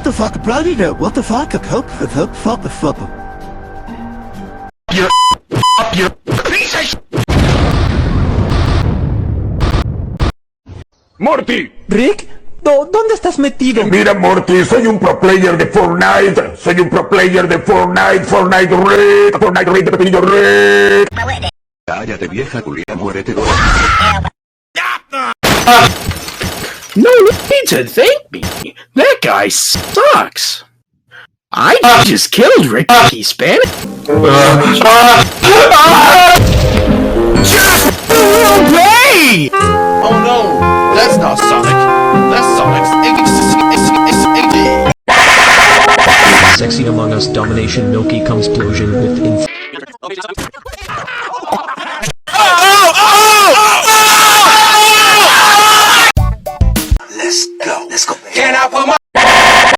the fuck, brody? No, what the fuck? Hope, fuck. You're piece of shit. Morty. Rick, ¿dónde estás metido? Mira, Morty, soy un pro player de Fortnite. Fortnite Rick, pequeño Rick. Cállate, vieja culia, muérete. No need to thank me. That guy sucks. I just killed Ricky Spanish. Just away! Oh no, that's not Sonic. That's Sonic's Sexy Among Us domination milky comes explosion with Let's go. Can I put my